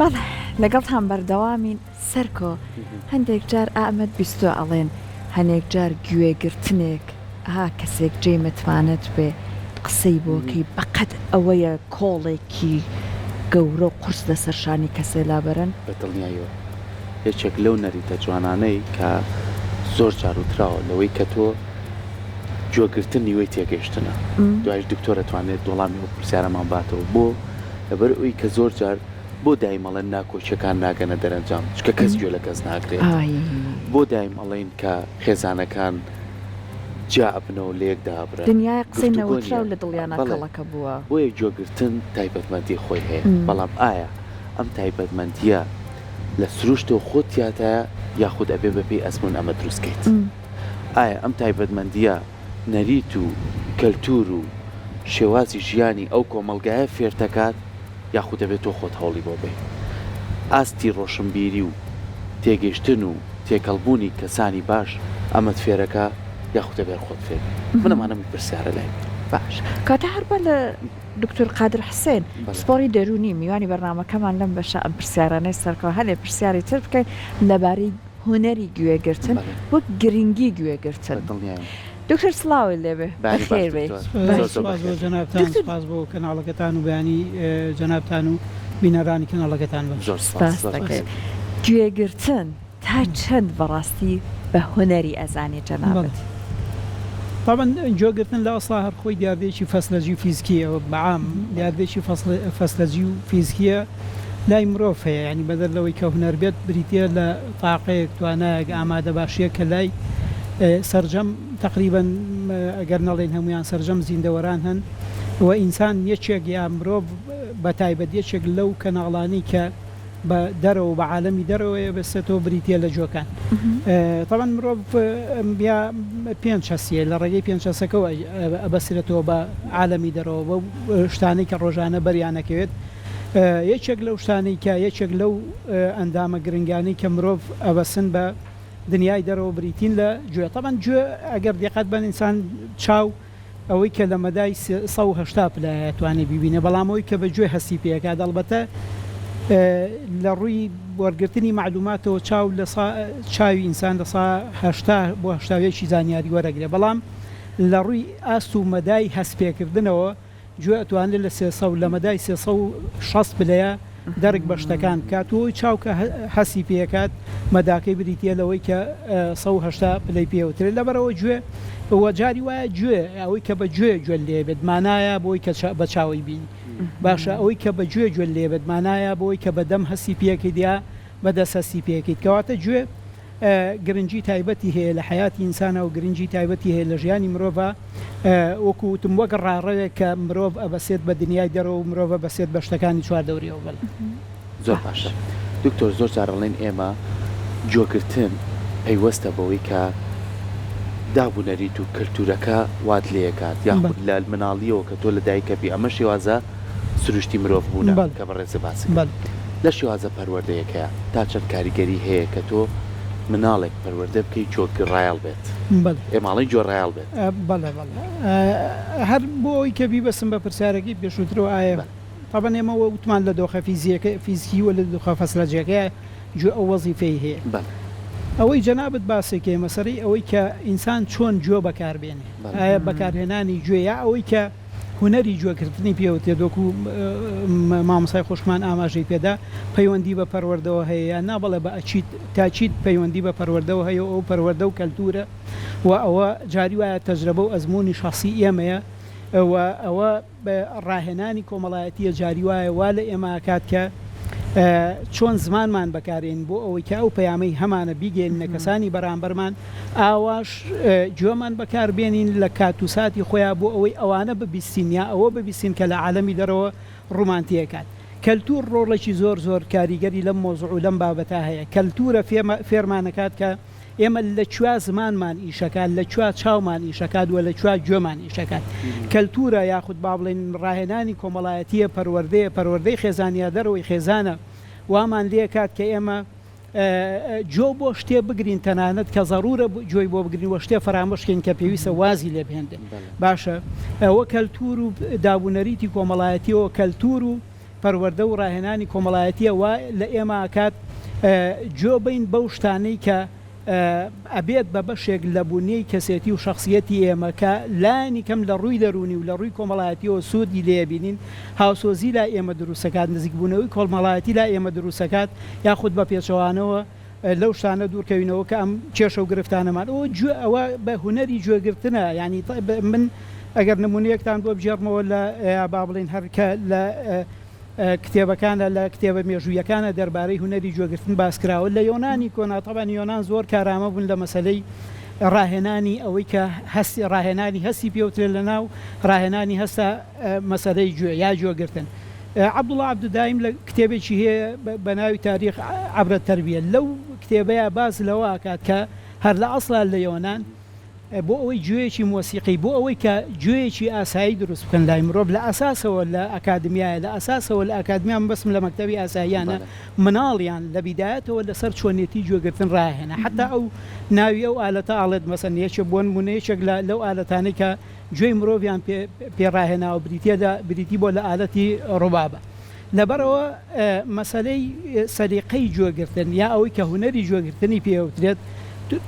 بەڵێ لەگەڵتان بەردەوامین سەرکۆ هەندێک جار ئامەد بیستۆ ئەڵێن هەنێک جار گوێگرتنێک کەسێک جێ متوانێت بێ قسەی بۆکەی بەقەت ئەوەیە کۆڵێکی گەورە و قورس لەسەر شانی کەسێ لابەرن بەدڵنیایەوە یەکێک لەو نەریتە جوانانەی کە زۆر جار وتراوە لەوەی کە تۆ گوێگرتن نیوەی تێگەیشتنە دوایش دکتۆر دەتوانێت دۆڵامی و پرسیارەمان باتەوە بۆ لەبەر ئەوی کە زۆر جار بۆ دایمەڵێن ناکۆچەکان ناگەنە دەرەنجام چکە کەس گوێ لە کەس ناگرێت بۆ دایمەڵێن کە خێزانەکان جا ئەبنەوە لە یەک دابرن دنیای قسەی نەوتراو لە دڵیانە کەڵەکە بووە بۆیە گوێگرتن تایبەتمەندی خۆی هەیە بەڵام ئایا ئەم تایبەتمەندیە لە سروشتەوە خۆتیاتایە یاخود ئەبێ بەپێی ئەزمون ئەمە دروستکەیت ئایا ئەم تایبەتمەندیە نەریت و کەلتور و شێوازی ژیانی ئەو کۆمەلگایە فێرتەکات یاخود دەبێت تۆ خۆت هەوڵی بۆ بێ ئاستی ڕۆشنبیری و تێگەیشتن و تێکەڵبوونی کەسانی باش ئەمەت فێرەکە یاخود دەبێت خۆت فێر منەمانەم پرسیارە لای باش کاتە هەر بە لە دکتۆر قادر حسێن سپۆری دەرونی میوانی بەرنامەکەمان لەم بەشە ئەم پرسیارانەی سەرکەوە هەلێ پرسیاری تر بکەین لەبارەی هوەری گوێگرتن وەک گرنگی گوێگرتن دکتۆر سڵاوی لێبێ بەخێر بێ جەنابتان سپاس بۆ کەناڵەکەتان و بەیانی جەنابتان و بینەرانی کەناڵەکەتان بە زۆر سپاس دەکەین گوێگرتن تا چەند بەڕاستی بە هوەری ئەزانێ جەنابەت طبعا گوێگرتن لە ئەسڵا هەر خۆی دیاردێکی فەسلەجی و فیزیکیە و بەعام دیاردێکی فەسلەجی و فیزیکیە لای مرۆڤ هەیە ینی بەدەر لەوەی کە هونەر بێت بریتە لە تاقەیەک توانایەک ئامادە باشیە کە لای سەرجەم تقریبا ئەگەر نەڵێن هەمویان سەرجەم زیندەوەران هەن و ئینسان یەکێک یا مرۆڤ بە تایبەت یەکێک لەو کەناڵانی کە بە دەرەوە بە عالەمی دەرەوەی بەستێتەوە بریتە لە جۆکان طبعا مرۆڤ پێنج هەسیە لە ڕێگەی پێنج هەسەکەەوە ئەبەسرێتەوە بە عالەمی دەرەوە بە شتانەی کە ڕۆژانە بەریانەکەوێت یەکێک لەو شتانەی کە یەکێک لەو ئەندامە گرنگانی کە مرۆڤ ئەبەسن بە دنیای دەرەوە بریتین لە گوێ طبعا گوێ ئەگەر دقت بن ئینسان چاو ئەوەی کە لە مەدای 180 پلە توانێت ببینێ بەڵام ئەوەی کە بە گوێ هەسی پێکات ئەلبەتە لە ڕووی وەرگرتنی معلوماتەوە چاو لە چاوی ئینسان لە 80 بۆ 80 زانیاری وەرەگرێ بەڵام لە ڕووی ئاست و مەدای هەستپێکردنەوە گوێ ئەتوانێت لە 300 لە مەدای 360 پلەیە دەرک بە شتەکان کاتەوەی چاوکە هەسی پێکات مەداکەی بریتە لەوەی کە 180 پلەی پێوترێت لەبەرەوە گوێ بەوە جاری وایە گوێ ئەوەی کە بە گوێ لێ بێت مانایە بۆی کە بە چاوی بینی باشە ئەوەی کە بە گوێ لێ بێت مانایە بۆی کە بەدەم هەسی پێکەیت یا بەدەست هەسی پێکەیت کەواتە گوێ گرنگی تایبەتی هەیە لە حیاتی ئینسانە و گرنگی تایبەتی هەیە لە ژیانی مرۆڤە وەکوتم وەک ڕاڕەوێک کە مرۆڤ ئەبەسێت بە دنیای دەرەوە و مرۆڤە بەسێت بە شتەکانی چواردەوریەوە بڵێ زۆر باشە دکتۆر زۆر جارەڵێن ئێمە گوێگرتن پەیوەستە بەوەی کە دابوونەریت و کەلتورەکە وات لێکات یاخود لە مناڵیەوە کە تۆ لە دایکەبی ئەمە شێوازە سروشتی مرۆڤ بوونە کە بەڕێزە باسی لە شێوازە پەروەردەیەکەیە تا چەند کاریگەری هەیە کە تۆ مناڵێک پەروەردە بکەی جۆگە ڕایال بێت ئێماڵی جۆ ڕایال بێت بەڵێ هەر بۆ ئەوی کە بیبەسم بە پرسیارەکەی پێشووترەوە ئایا طبعا ئێمەوە وتمان لە دۆخە فیزیکی و لە دۆخە فەسلەجەکەیە گوێ ئەو وەزیفەی هەیە ئەوەی جەنابەت باسێکێ مەسەری ئەوەی کە ئینسان چۆن گوێ بەکاربێنێ ئایا بەکارهێنانی گوێ یا ئەوەی کە هوەری گوێکردنی پێوتێ دۆکو مامۆسای خۆشمان ئاماژەی پێدا پەیوەندی بە پەروەردەوە هەیە یا نابڵێ بە ئەچیت تاچیت پەیوەندی بە پەروەردەوە هەیە ئەو پەروەردە و کەلتورە و ئەوە جاری وایە تەجربە و ئەزمموی شخصی ئێمەیە ئەوە بە ڕاهێنانی کۆمەڵایەتیە جاری وایە وا لە ئێمە کات کە چۆن زمانمان بەکارێن بۆ ئەوەی کە ئەو پەیامەی هەمانە بیگەێنە کەسانی بەرامبەرمان ئاواش گوێمان بەکاربێنین لە کاتوساتی خۆیان بۆ ئەوەی ئەوانە ببیستین یا ئەوە ببیستین کە لە عالەمی دەرەوە ڕومانتیەکات کەلتور ڕۆڵێکی زۆر کاریگەری لەم مۆزوع و لەم بابەتە هەیە کەلتورە فێرمانەکات کە ئێمە لە کوێ زمانمان ئیشەکات لە کوێ چاومان ئیشەکات و لە کوێ گوێمان ئیشەکات کەلتورە یاخود با بڵێن ڕاهێنانی کۆمەڵایەتیە پەروەردەی خێزانیا دەرەوەی خێزانە وامان لێ کات کە ئێمە جۆ بۆ شتێ بگرین تەنانەت کە زەڕورە جۆی بۆ بگرین وە شتێ فەرامۆشکین کە پێویستە وازی لێ بهێندێ باشە ئەوە کەلتور و دابوونەریتی کۆمەڵایەتیەوە کەلتور و پەروەردە و ڕاهێنانی کۆمەڵایەتیە و لە ئێمە کات جۆبین بەو شتانەی کە ئەبێت بە بەشێک لە بوونی کەسێتی و شخصیەتی ئێمە کە لانی کەم لە ڕووی دەرونی و لە ڕووی کۆمەڵایەتیەوە سوودی لێبینین هاوسۆزی لا ئێمە دروستەکات نزیکبوونەوەی کۆمەڵایەتی لا ئێمە دروستەکات یاخود بە پێچەوانەوە لەو شتانە دوورکەوینەوە کە ئەم کێشە و گرفتانەمان ئەوە بە هوەری گوێگرتنە ینی من ئەگەر نمونەیەکتان بۆ بژێڕمەوە لە با بڵین هەرکە لە کتێبەکانە لە کتێبە مێژوویەکانە دەربارەی هوەری گوێگرتن باسکراوە لە یۆنانی کۆناتەبان یۆنان زۆر کارامە بوون لە مەسلەی ڕاهێنانی ئەوەی کە هەستی ڕاهێنانی هەستی پێوترێ لە ناو ڕاهێنانی هەستە مەسەلەی گوێ یا گوێگرتن عەبدوڵڵا عەبدودایم لە کتێبێکی هەیە بە ناوی تاریخ عەبرە تەربیە لەو کتێبەیە باز لەوە ئاکات کە هەر لە ئەسڵا لە یۆنان بۆ ئەوەی گوێیەکی مۆسیقی بۆ ئەوەی کە گوێیەکی ئاسایی دروست بکەن لای مرۆڤ لە ئەساسەوە لە ئەکادمیایە لە ئەساسەوە لە ئەکادمیان بەسم لە مەکتەبی ئاساییانە مناڵیان لە بیدایەتەوە لەسەر چۆنێتی گوێگرتن ڕاهێنا حتا ئەو ناوی ئەو ئالەتە ئاڵێت مەسەن یەکێک بۆ نمونەیەکێک لەو ئالەتانەی کە گوێی مرۆڤیان پێڕاهێناوە بریتی بۆ لە ئالەتی ڕووبابە لەبەرەوە مەسەلەی سەلیقەی گوێگرتن یا ئەوەی کە هوەری گوێگرتنی پێوترێت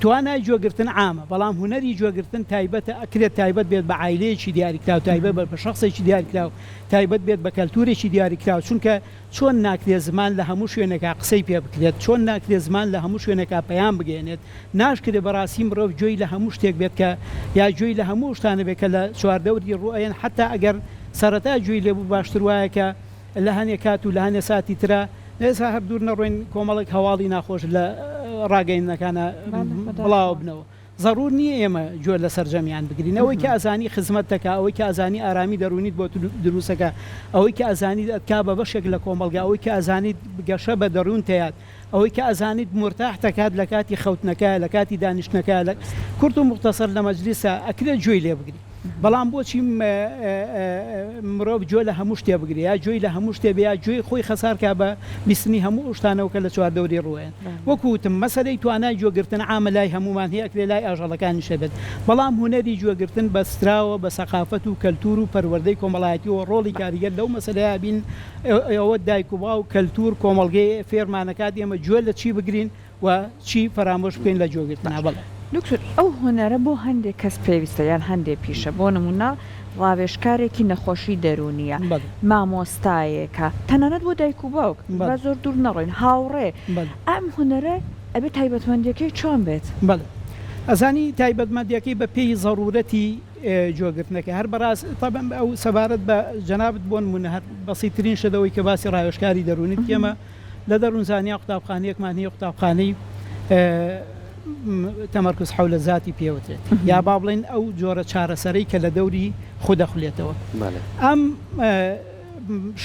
توانای گوێگرتن عامە بەڵام هوەری گوێگرتن تایبەتە ئەکرێت تایبەت بێت بە عایلەیەکی دیاریکراو تایبەت بە شخصێکی دیاریکراو تایبەت بێت بە کەلتورێکی دیاریکراو چونکە چۆن ناکرێت زمان لە هەموو شوێنێکا قسەی پێ بکرێت چۆن ناکرێت زمان لە هەموو شوێنێکا پەیام بگەێنێت ناشکرێت بەڕاستی مرۆڤ گوێی لە هەموو شتێک بێت کە یا گوێی لە هەموو شتانە بێت کە لە چواردەوری ڕوئەیەن حتا ئەگەر سەرەتا گوێی لێبوو باشتر وایە کە لە هەنێک کات و لە هەنێ ساتی ترە ئێستا هەردوور نەڕۆین کۆمەڵێک هەواڵی ناخۆش لە ڕاگەیەنەکانە بڵاو بنەوە ضرور نییە ئێمە گوێ لە سەرجەمیان بگرین ئەوەی کە ئازانی خزمەت دەکا ئەوەی کە ئازانی ئارامی دەرونیت بۆ دروستەکە ئەوەی کە ئازانی دەتکا بە بەشێک لە کۆمەڵگا ئەوەی کە ئازانیت گەشە بە دەروون تەیات ئەوەی کە ئازانیت مرتاح دەکات لە کاتی خەوتنەکە لە کاتی دانیشتنەکە لە کورت و مختصر لە مەجلیسە ئەکرێت گوێی لێ بگری بەڵام بۆچی مرۆڤ گوێ لە هەموو شتێ بگری یا گوێی لە هەموو شتێ بیا گوێی خۆی خەسارکە بە بیستنی هەموو شتانەوە کە لە چواردەوری ڕوێن وەکوتم مەسەلەی توانای گوێگرتن عامە لای هەمومان هەیە ئەکرێ لای ئاژەڵەکانی شەبێت بەڵام هوەری گوێگرتن بەستراوە بە سەقافەت و کەلتور و پەروەردەی کۆمەڵایەتی و ڕۆڵی کاریگەر لەو مەسەلەیە بین ئەوە دایک و باو کەلتور کۆمەڵگەی فێرمانەکات ئێمە گوێ لە چی بگرین و چی فەرامۆش بکەین لە گوێگرتنە بەڵێ دکتۆر ئەو هوەرە بۆ هەندێک کەس پێویستە یان هەندێک پیشە بۆ نمونە ڕاوێژکارێکی نەخۆشی دەرونیە مامۆستایەکە تەنانەت بۆ دایک و باوک بە زۆر دوور نەڕۆین هاوڕێ ئەم هوەرە ئەبێ تایبەتمەندیەکەی چۆن بێت بەڵێ ئەزانی تایبەتمەندیەکەی بە پێی ضرورەتی گوێگرتنەکە هەر بەڕاست طبعا ئەو سەبارەت بە جەنابەت بۆ نمونە هەر بەسیترین شەدەوەی کە باسی ڕاوێژکاری دەرونیت ئێمە لە دەروونزانیا قوتابخانەیەکمان هەیە قوتابخانەی تەمەرکز حەولە زاتی پێوترێت یا با بڵێن ئەو جۆرە چارەسەرەی کە لە دەوری خودەخولێتەوە ئەم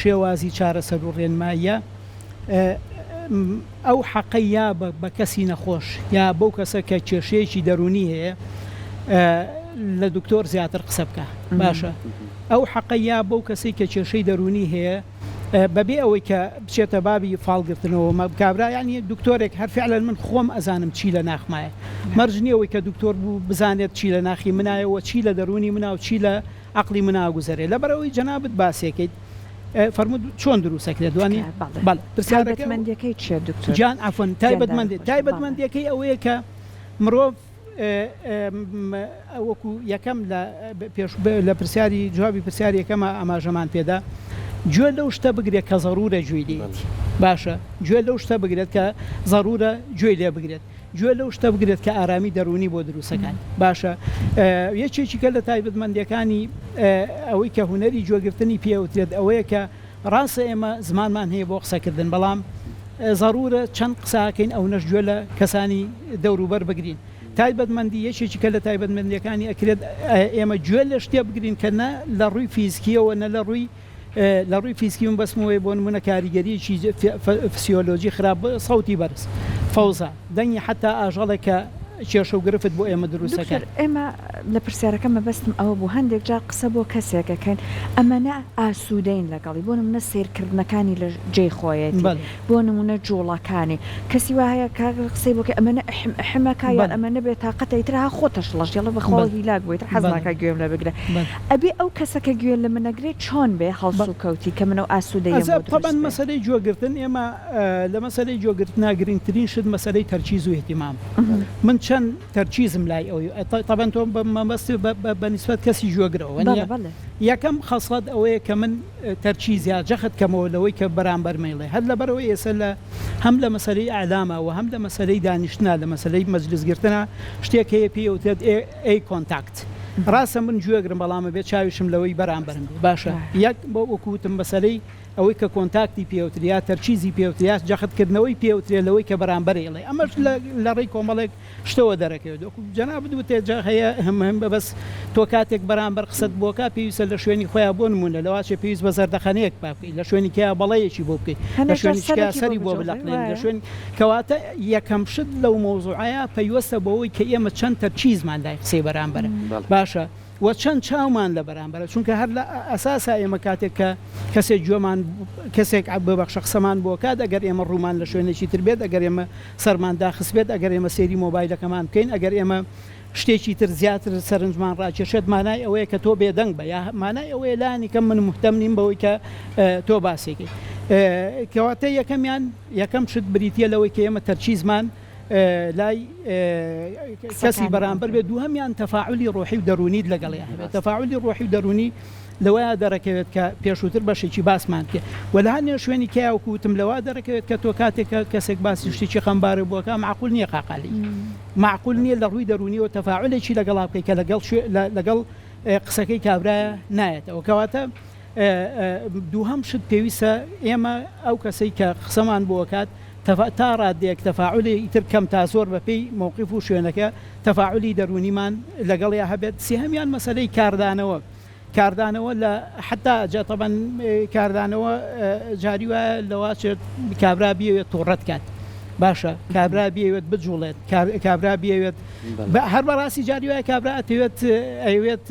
شێوازی چارەسەر و ڕێنماییە ئەو حەقەی یا بە کەسی نەخۆش یا بەو کەسە کە کێشەیەکی دەرونی هەیە لە دکتۆر زیاتر قسە بکە باشە ئەو حەقەی یا بەو کەسەی کە کێشەی دەرونی هەیە بەبێ ئەوەی کە بچێتە بابی فاڵگرتنەوە مەبکابرا ینی دکتۆرێک هەر فعلا من خۆم ئەزانم چی لە ناخمایە مەرجنیەوەی کە دکتۆر بوو بزانێت چی لە ناخی منایەوە چی لە دەرونی مناو چی لە عقلی مناگوزارێ لەبەرەوەی جەنابەت باسێکیت فەرمود چۆن دروستەکرێت دوانی تایبەتمەندیەکەی چیە دکتۆر جان ئەفەن تایبەتمەندیەکەی ئەوەیە کە مرۆڤ وەکو یەکەم لە پرسیاری جوابی پرسیاری یەکەمە ئاماژەمان پێدا گوێ لەو شتە بگرێت کە ضرورە گوێی لێت باشە گوێ لەو شتە بگرێت کە ضرورە گوێی لێ بگرێت گوێ لەو شتە بگرێت کە ئارامی دەرونی بۆ دروستەکان باشە یەکێکی کە لە تایبەتمەندیەکانی ئەوەی کە هوەری گوێگرتنی پێوترێت ئەوەیە کە ڕاستە ئێمە زمانمان هەیە بۆ قسەکردن بەڵام ضرورە چەند قساکەین ئەو نەش گوێ لە کەسانی دەوروبەر بگرین تایبەتمەندی یەکێکی کە لە تایبەتمەندیەکانی ئەکرێت ئێمە گوێ لە شتێ بگرین کە نە لە ڕووی فیزیکیەوە نە لە ڕووی فیزیکی من بەسمەوەی بۆ نمونە کاریگەریی فسیۆلۆژی خراپ سەوتی بەرز فەوزە دەنگی حتا ئاژەڵێکە کێشە و گرفت بۆ ئێمە دروستەکە ئێمە لە پرسیارەکەمە بەستم ئەوە بوو هەندێک جار قسە بۆ کەسێکەکەن ئەمەە ئاسوودەین لەگەڵی بۆ نمونە سیرکردنەکانی لە جێی خۆیەتی بۆ نمونە جوڵەکانی کەسی وایە قسەی بۆکە ئەمەە حمەکە یان ئەمە نەبێت تااقەتەی ترها خۆتەش لەش یڵە بەخۆڵ هیلاک بوویت حەزناکە گوێم لە بگرە ئەبێ ئەو کەسەکە گوێ لە منەگرێت چۆن بێ هەڵسو کەوتی کە منەوە ئاسوودەیە طبعا مەسەلەی جۆگرتن ئێمە لە مەسەلەی جۆگرتنا گرنگترین شت مەسەلەی تەرکیز و اهتیمام من چەند تەرکیزم لای ئەوەی طبعا تۆ مەبەستی بەنسبەت کەسی جۆگرەوە یەکەم خەسڵەت ئەوەیە کە من تەرکیزیا جەخت کەمەوە لەوەی کە بەرامبەر مەیڵێ هەر لەبەرەوەی ئێستا لە هەم لە مەسەلەی ئەعلامە و هەم لە مەسەلەی دانیشتنا لە مەسەلەی مەجلیسگرتنە شتێک هەیە پێوتێت ئەی کۆنتاکت ڕاستە من گوێگرم بەڵامە بێت چاویشم لەوەی بەرامبەرم باشە یەک بۆ وەکوتم بەسەلەی ئەوەی کە کۆنتاکتی پێوتریا تەرکیزی پێوتریا جەختکردنەوەی پێوترێ لەوەی کە بەرامبەرێڵێ ئەمەش لە ڕێی کۆمەڵێک شتەوە دەرەکەوێت جەناب بدو تێجا هەیە هەم بەس تۆ کاتێک بەرامبەر قسەت بۆکە پێویستە لە شوێنی خۆیان بۆ نمونە لەواشێ پێویست بە زەردەخەنەیەک بکەیت لە شوێنی کیا بەڵەیەکی بۆ بکەیت لە شوێنی سەری بۆ بڵقلێن لە شوێن کەواتە یەکەم شت لەو مۆزوعەیە پەیوەستە بەوەی کە ئێمە چەند تەرکیزمان لای قسەی بەرامبەرە باشە و چەند چاومان لە بەرامبەرە چونکە هەر لە ئەساسا ئێمە کاتێک کە کەسێک گوێمان کەسێک ببەخشە قسەمان بۆ کات ئەگەر ئێمە ڕوومان لە شوێنێکی تر بێت ئەگەر ئێمە سەرمان داخست بێت ئەگەر ئێمە سێری مۆبایلەکەمان بکەین ئەگەر ئێمە شتێکی تر زیاتر سەرنجمان ڕاکێشێت مانای ئەوەیە کە تۆ بێدەنگ بە یا مانای ئەوەیە لانی کەم من مهتەم نیم بەوەی کە تۆ باسێکی کەواتە یەکەم شت بریتە لەوەی کە ئێمە تەرکیزمان لای کەسی بەرامبەر بێت دووهەمیان تەفاعلی ڕۆحی و دەرونیت لەگەڵی هەبێت تەفاعلی ڕۆحی و دەرونی لەوەیە دەرەکەوێت کە پێشووتر بەشێکی باسمان کرد وە هەنێ شوێنی کیاوەکوتم لەوە دەرەکەوێت کە تۆ کاتێک کەسێک باسی شتێکی خەمبارە بووەکە معقول نییە قاقالی معقول نییە لە ڕووی دەرونیەوە تەفاعلێکی لەگەڵا بکەی کە لەگەڵ قسەکەی کابرایە نایێتەوە کەواتە دووهەم شت پێویستە ئێمە ئەو کەسەی کە قسەمان بووەکات تا ڕادێک تەفاعلی ئیتر کەم تا زۆر بەپێی مووقف و شوێنەکە تەفاعلی دەرونیمان لەگەڵیا هەبێت سێهەمیان مەسەلەی کاردانەوە لە حتا جاتەبەن کاردانەوە جاری وایە لەواچێت کابرا بیەوێت تۆڕەت کات باشە کابرا بیەوێت بجوڵێت کابرا بیەوێت هەر بەڕاستی جاری وایە کابرا ئەوێت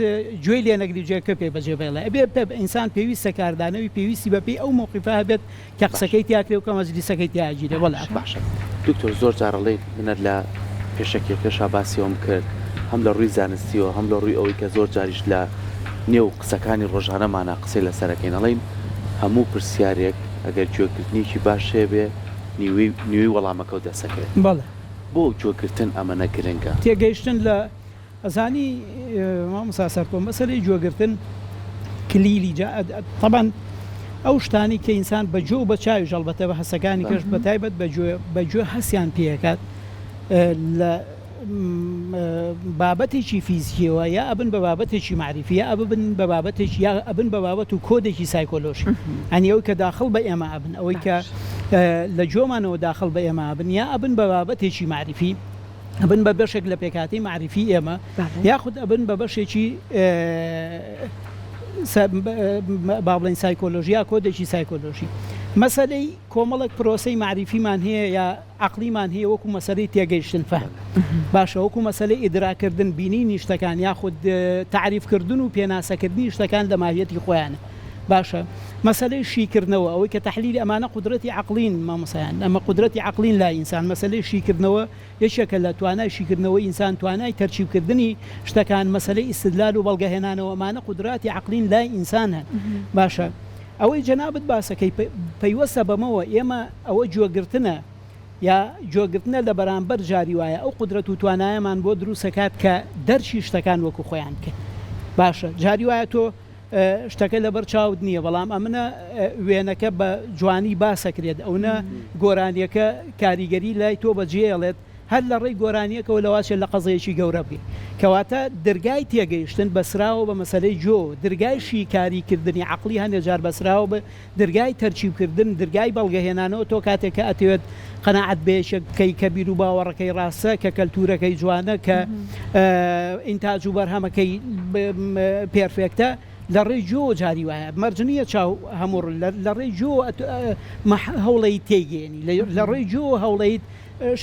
گوێی لێ نەگری جێکە پێ بەجێ بێڵێ ئەبێ ئینسان پێویستە کاردانەوەی پێویستی بەپێی ئەو مووقیفە هەبێت کە قسەکەی تیاکرێ و کە مەجلیسەکەی تیاگیرێ وەڵا باشە دکتۆر زۆر جارەڵێ منەت لە پێشەکی پێشا باسیەوەم کرد هەم لە ڕووی زانستیەوە هەم لە ڕووی ئەوەی کە زۆر جاریش لە نێو قسەکانی ڕۆژانەمانە قسەی لەسەرەکەین ئەڵێن هەموو پرسیارێک ئەگەر گوێگرتنیکی باش هەبێ نیوی وەڵامەکە و دەسەکرێت بۆ گوێگرتن ئەمەنە گرنگە تێگەیشتن لە ئەزانی مامۆستا سەرکۆ مەسەلەی گوێگرتن کلیلی طبعا ئەو شتانی کە ئینسان بە جۆ بە چاوی ژەڵبەتە بە هەسەکانی کەش بە تایبەت بەگوێ هەسیان پێکات لە بابەتێکی فیزیکیەوە یا ئەبن بە بابەتێکی معریفی یا ئەبن بە بابەتێکی یا ئەبن بە بابەت و کۆدێکی سایکۆلۆژی ئەنی ئەوەی کە داخڵ بە ئێمە ئەبن ئەوەی کە لە جۆمانەوە داخڵ بە ئێمە ئەبن یا ئەبن بە بابەتێکی معریفی ئەبن بە بەشێک لە پێکاتی معریفی ئێمە یاخود ئەبن بە بەشێکی با بڵین سایکۆلۆژیا کۆدێکی سایکۆلۆژی مەسەلەی کۆمەڵک پرۆسەی معریفیمان هەیە یا عقلیمان هەیە وەکو مەسەلەی تێگەیشتن فەهم باشە وەکو مەسەلەی ئیدراکردن بینینی شتەکان یاخود تعریفکردن و پێناسەکردنی شتەکان لە ماهیەتی خۆیانە باشە مەسەلەی شیکردنەوە ئەوەی کە تەحلیلی ئەمانە قودرەتی عقلین مامۆسایان ئەمە قودرەتی عقلین لا ئینسان مەسەلەی شیکردنەوە یەکێکە لە توانای شیکردنەوەی ئینسان توانای تەرکیبکردنی شتەکان مەسەلەی ئیستدلال و بەڵگەهێنانەوە ئەمانە قودراتی عقلین لای ئینسان هەن باشە ئەوەی جەنابەت باسەکەی پەیوەستە بەمەوە ئێمە ئەوە گوێگرتنە یا گوێگرتنە لە بەرامبەر جاری وایە ئەو قودرەت و توانایەمان بۆ دروستەکات کە دەرچی شتەکان وەکو خۆیان کرد باشە جاری وایە تۆ شتەکە لەبەر چاود نییە بەڵام ئەمنە وێنەکە بە جوانی باسەکرێت ئەوە گۆرانیەکە کاریگەری لای تۆ بەجێڵێت هەر لە ڕێی گۆرانیەکەەوە لەواشێت لە قەزەیەکی گەورە بێ کەواتە دەرگای تێگەیشتن بەسراوە بە مەسەلەی جۆ دەرگای شیکاریکردنی عقلی هەندێک جار بەسراوە بە دەرگای تەرچیبکردن دەرگای بەڵگەهێنانەوە تۆ کاتێککە ئەتەوێت قەناعەت بێشەکەی کە بیر و باوەڕەکەی ڕاستە کە کەلتورەکەی جوانە کە ئینتاج و بەرهەمەکەی پێرفێکتە لە ڕێی جۆ جاری وایە مەرجنیە چاو هەموو لە ڕێی جۆ هەوڵەی تێگەێنی لە ڕێی جۆ هەوڵەیت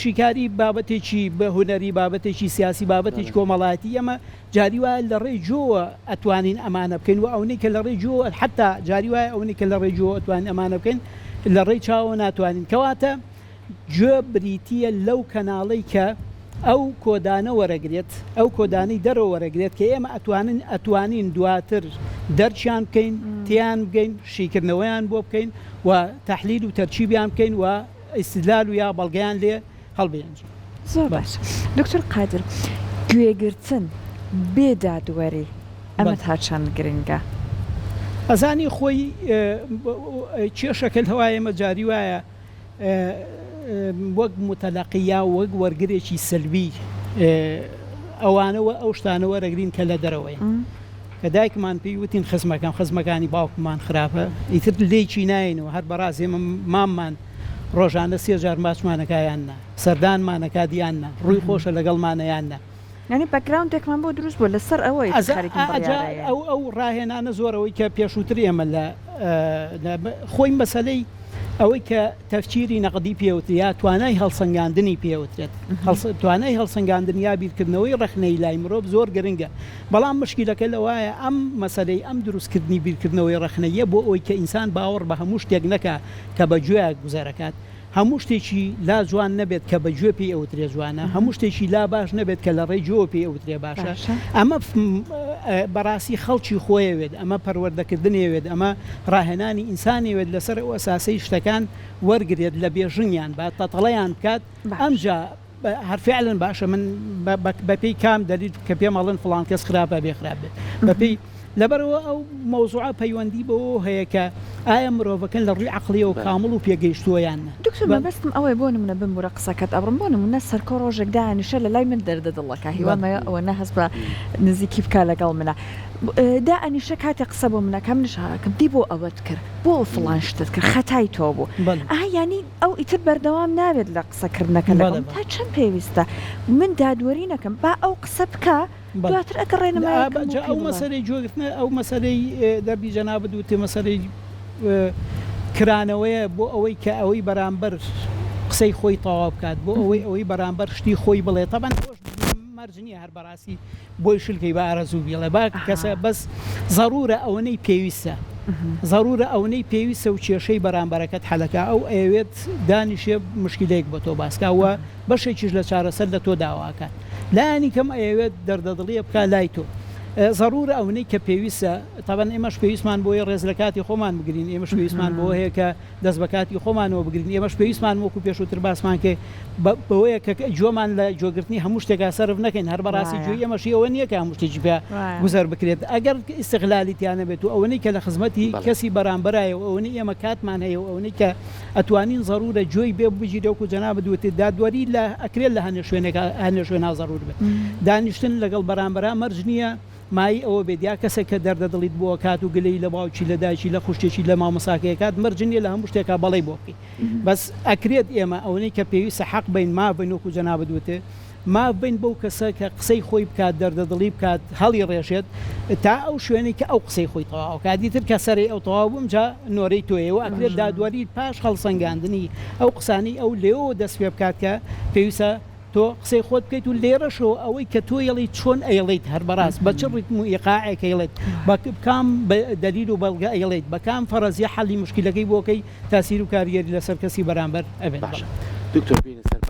شیکاری بابەتێکی بە هوەری بابەتێکی سیاسی بابەتێکی کۆمەڵایەتی ئەمە جاری وایە لە ڕێی جۆوە ئەتوانین ئەمانە بکەین و ئەوەی کە لە ڕێی جۆ حتا جاری وایە ئەوەی کە لە ڕێی جۆ ئەتوانین ئەمانە بکەین لە ڕێی چاوە ناتوانین کەواتە گوێ بریتیە لەو کەناڵی کە ئەو کۆدانە وەرەگرێت ئەو کۆدانەی دەرەوە وەرەگرێت کە ئێمە ئەتوانین دواتر دەرچیان بکەین تیان بگەین شیکردنەوەیان بۆ بکەین و تەحلیل و تەرچیبیان بکەین و ئیستیدلال و یا بەڵگەیان لێ هەڵبێنجین. زۆر باش دکتۆر قادر گوێگرتن بێ دادوەری ئەمە تا چەند گرنگە؟ ئەزانی خۆی کێشەکەل هەوای ئێمە جاری وایە وەک متەلەقیا وەک وەرگرێکی سلبی ئەوانەوە ئەو شتانە وەرەگرین کە لە دەرەوەی کە دایکمان پێی وتین خزمەکانی باوکمان خراپە ئیتر لێکی ناینەوە هەر بەڕاز ئێمە ماممان ڕۆژانە 3 جار ماچمانەکایاننا سەردانمانەکە دیاننا ڕووی خۆشە لەگەڵمانەیاننا ینی بەکراونتێکمان بۆ دروست بوو لەسەر ئەوەی ئەو ڕاهێنانە زۆرەوەی کە پێشووتر ئێمە لە خۆی مەسەلەی ئەوەی کە تەفسیری نەقدی پێوتری یا توانای هەڵسەنگاندنی پێوترێت توانای هەڵسەنگاندن یا بیرکردنەوەی ڕخنەی لای مرۆڤ زۆر گرنگە بەڵام مشکلەکە لەوایە ئەم مەسەلەی ئەم دروستکردنی بیرکردنەوەی ڕخنەیە بۆ ئەوی کە ئینسان باوەڕ بە هەموو شتێک نەکە کە بەگوێ گوزارەکات هەموو شتێکی لا جوان نەبێت کە بەگوێ پێی ئەوترێ جوانە هەموو شتێکی لا باش نەبێت کە لە ڕێی جۆ پێی ئەوترێ باشە ئەمە بەڕاستی خەڵکی خۆیەوێت ئەمە پەروەردەکردنێوێت ئەمە ڕاهێنانی ئینسانیوێت لەسەر ئەو ئەساسەی شتەکان وەرگێت لە بێژنیان با تەتەڵەیان بکات ئەمجا هەرفعلن باشە من بەپێی کام دەلیل کە پێم ئەڵێن فڵان کەس خراپە بێ خراپ بێت بەپێی لەبەرەوە ئەو مەوزوعە پەیوەندی بەوە هەیە کە ئایا مرۆڤەکەن لە ڕووی عەقلیەوە و کامڵ و پێگەیشتووەیان دکتۆر بەبەستم ئەوەی بۆ نمونە بمورە قسەکەت ئەبڕم بۆ نمونە سەرکۆ ڕۆژێک دانیشە لە لای من دەردەدڵەکە هیوامەیە ئەوە نەهەست بە نزیکی بکە لەگەڵ منە دا ئەنیشە کاتێک قسە بۆ منە کەم نیشاکەم دی بۆ ئەوەت کرد بۆ فڵان شتت کرد خەتای تۆ بوو ینی ئەو ئیتر بەردەوام نابێت لە قسەکردنەکە لەگەڵ تا چەند پێویستە من دادوەری نەکەم با ئەو قسە بکە دواتر ئەگەڕێنەوە ئەو مەسەلەی جۆگرتنە ئەو مەسەلەی دەبی جەنابەت وتێ مەسەلەی کرانەوەیە بۆ ئەوەی کە ئەوەی بەرامبەر قسەی خۆی تەواو بکات بۆ ئەوەی بەرامبەر شتی خۆی بڵێ تەبەن مەرجنیە هەر بەڕاستی بۆی شلکەی بە ئارەزوو بیڵێ با کەسە بەس ضرورە ئەوەنەی پێویستە ضرورە ئەوەی پێویستە و کێشەی بەرامبەرەکەت حەلەکە ئەو ئەوێت دانیشێ مشکلەیەک بە تۆ باسکەوە بەشێکیش لە چارەسەر لە تۆ داواکە لایانی کەم ئەوێت دەردەدڵیە بکە لای تۆ ضرورە ئەوەی کە پێویستە تاوان ئێمەش پێویستمان بۆی ڕێز لە کاتی خۆمان بگرین ئێمەش پێویستمان بۆ هەیە کە دەست بە کاتی خۆمانەوە بگرین ئێمەش پێویستمان وەکو پێشووتر باسمان کە بەوەیە کە جۆمان لە جۆگرتنی هەموو شتێکا سەرف نەکەین هەر بەڕاستی جوێی ئەمەشی ئەوە نییە کە هەموو شتێکی پێ گوزەر بکرێت ئەگەر ئیستیغلالیتیانە بێت و ئەوەی کە لە خزمەتی کەسی بەرامبەرایە و ئەوەی ئێمە کاتمان هەیە و ئەوەی کە ئەتوانین ضرورە جۆی بێ بگیرێ وەکو جەنابەت دوێت دادوەری لە ئەکرێت لە هەنێ شوێنە ضرور بێت دانیشتن لەگەڵ بەرامبەرا مەرج نییە مای ئەوە بێدیا کەسێک کە دەردەدڵیت بۆ کات و گلەی لە باوکی لە دایکی لە خوشتێکی لە مامەساکەیە کات مەرجنیە لە هەموو شتێکا بەڵێ بۆکی بەس ئەکرێت ئێمە ئەوەی کە پێویستە حەق بین ما بین وەکو جەنابەت دوێتێ ما بین بەو کەسە کە قسەی خۆی بکات دەردەدڵی بکات هەڵی ڕێژێت تا ئەو شوێنی کە ئەو قسەی خۆی تەواو کاتیتر کە سەری ئەو تەواو بووم جا نۆرەی تۆیەوە ئەکرێت دادوەری پاش هەڵسەنگاندنی ئەو قسانی ئەو لێەوە دەست پێ بکات کە پێویستە تۆ قسەی خۆت بکەیت و لێرەشەوە ئەوەی کە تۆ یڵی چۆن ئەیڵیت هەر بەڕاست بە چ ڕیتم و ئیقاعێک ئەیڵێت بکام دەلیل و بەڵگە ئەیڵێت بەکام فەرەزیە حەلی مشکلەکەی بۆکەی تاسیر و کاریگەری لەسەر کەسی بەرامبەر ئەبێت باشە دکتۆر بینە سەر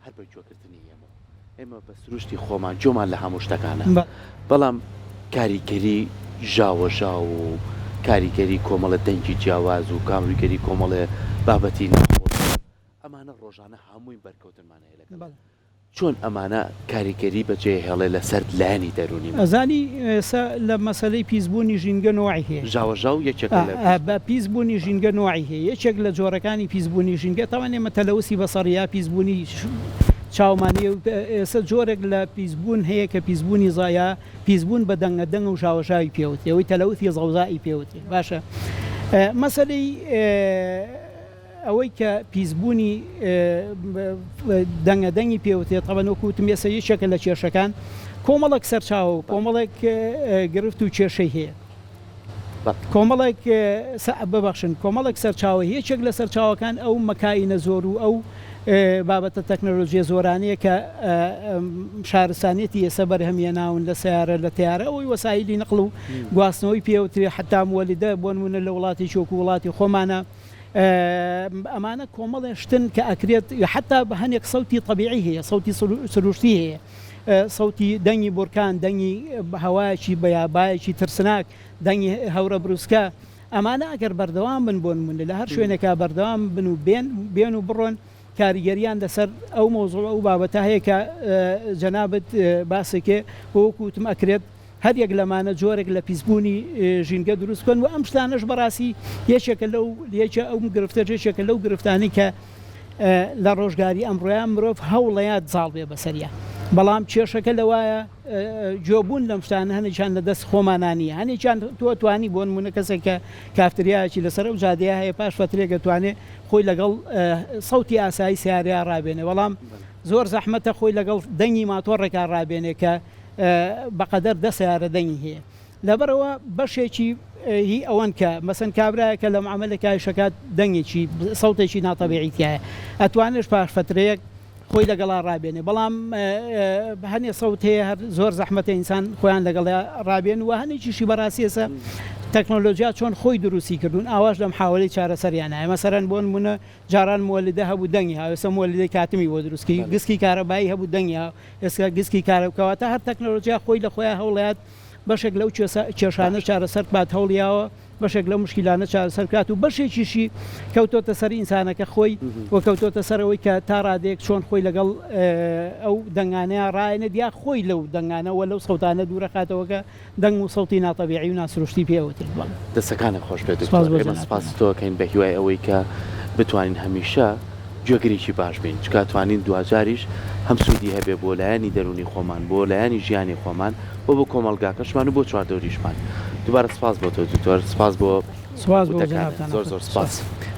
هەر بە جۆکردنی ئێمە بە سروشتی خۆمان جۆمان لە هەموو شتەکانە بەڵام کاریگەری ژاوەژا و کاریگەری کۆمەڵە دەنگی جیاواز و کامریگەری کۆمەڵێ بابەتی ئەمانە ڕۆژانە هەمووی بەرکەوتنمانەیە لەگەڵ چۆن ئەمانە کاریگەری بەجێ هێڵێ لەسەر لایانی دەرونی ئەزانی لە مەسەلەی پیسبوونی ژینگە نوعی هەیە ژاوەژا و یەکێک بە پیسبوونی ژینگە نوعی هەیە یەکێک لە جۆرەکانی پیسبوونی ژینگە تاوان ئێمە تەلەوسی بەسەڕیا پیسبوونی چاومانی و ئێستا جۆرێک لە پیسبوون هەیە کە پیسبوونی زایە پیسبوون بە دەنگە دەنگ و ژاوەژاوی پێوتێ ئەوەی تەلەوسی زەوزایی پێوتێ باشە مەسەلەی ئەوەی کە پیسبوونی دەنگە دەنگی پێوتێت تەبەن وەکوتم ێستا یەکێکە لە کێشەکان کۆمەڵێک سەرچاوە و کۆمەڵێک گرفت و کێشەی هەیە کۆمەڵێک ببەخشن کۆمەڵێک سەرچاوە هیچێک لە سەرچاوەکان ئەو مەکاینە زۆر و ئەو بابەتە تەکنۆلۆژیە زۆرانەیە کە شارستانێتی ئێستا بەرهەمیە ناون لە سیارە لە تیارە ئەوی وەسایلی نقل و گواستنەوەی پێوتری حتا وەلیدە بۆ نمونە لە وڵاتی چۆک و وڵاتی خۆمانە ئەمانە کۆمەڵێ شتن کە ئەکرێت حتا بە هەنێک سەوتی طبیعی هەیە سەوتی سروشتی هەیە سەوتی دەنگی بورکان دەنگی هەوایەکی بەیابایەکی ترسناک دەنگی هەورە بروسکە ئەمانە ئەگەر بەردەوام بن بۆ نمونە لە هەر شوێنێکا بەردەوام بن و بێن و بڕۆن کاریگەریان لەسەر ئەو مۆزوڵ ئەو بابەتە هەیە کە جەنابەت باسێکێ وەکوتم ئەکرێت هەر یەک لەمانە جۆرێک لە پیسبوونی ژینگە دروست بکەن و ئەم شتانەش بەڕاستی یەکێکە لەو یەکە ئەو گرفتە جێشێکە لەو گرفتانی کە لە ڕۆژگاری ئەمڕۆیان مرۆڤ هەوڵەیە جاڵ بێ بەسەریە بەڵام کێشەکە لەوایە جۆبوون لەم شتانە هەنێکیان لە دەست خۆمانانیە هەنێکیان تۆ توانی بۆ نمونە کەسێک کە کافتریایەکی لەسەر و جادەیە هەیە پاش فترێکە توانێت خۆی لەگەڵ سەوتی ئاسایی سیارەیە ڕابێنێ بەڵام زۆر زەحمەتە خۆی لەگەڵ دەنگی ماتۆڕێکا ڕابێنێ کە بەقەدەر دە سیارە دەنگی هەیە لەبەرەوە بەشێکی هی ئەوەن کە مەسەن کابراایەکە لە معاملەکای شکات دەنگێکی سەوتێکی ناتەبیعیتیایە ئەتوانێش پاش فترەیەک خۆی لەگەڵا ڕابێنێ بەڵام هەنێ سەوت هەیە هەر زۆر زەحمەتە ئینسان خۆیان لەگەڵ ڕابێن و هەنێکیشی بەڕاستیەسە تەکنۆلۆژیا چۆن خۆی دروستی کردوون ئاواش لەم حاوەی چارەسەریانە مەسەرەن بۆ نمونە جاران مۆلیدە هەبوو دەنگی هاوێسە مۆلیدەی کاتمی بۆ دروستکی گسکی کارەبایی هەبوو دەنگی ئێستا گسکی کارەکەواتە هەر تەکنۆلۆژیا خۆی لە خۆیان هەوڵات بەشێک لەو کێشانە چارەسەر بات هەوڵیاوە بەشێک لە مشکلانە چارەسەرکات و بەشێکیشی کەوتۆتە سەر ئینسانەکە خۆی وە کەوتۆتە سەرەوەی کە تا ڕادێک چۆن خۆی لەگەڵ ئەو دەنگانەیە ڕایەنە دیا خۆی لەو دەنگانەوە لەو سەوتانە دوورەخاتەوەکە دەنگ و سەوتی ناتەبیعی و ناسروشتی پێوتر بڵێن دەستەکانە خۆش بێت سپاس تۆکەین بە هیوای ئەوەی کە بتوانین هەمیشە گوێگریکی باش بین چکە توانین دوجاریش هەم سوودی هەبێ بۆ لایەنی دەرونی خۆمان بۆ لایەنی ژیانی خۆمان بۆ کۆمەلگاکەشمان و بۆ چواردەوریشمان دووبارە سپاس بۆ تۆ دوکتۆر سپاس بۆ سپاس بۆ زۆر سپاس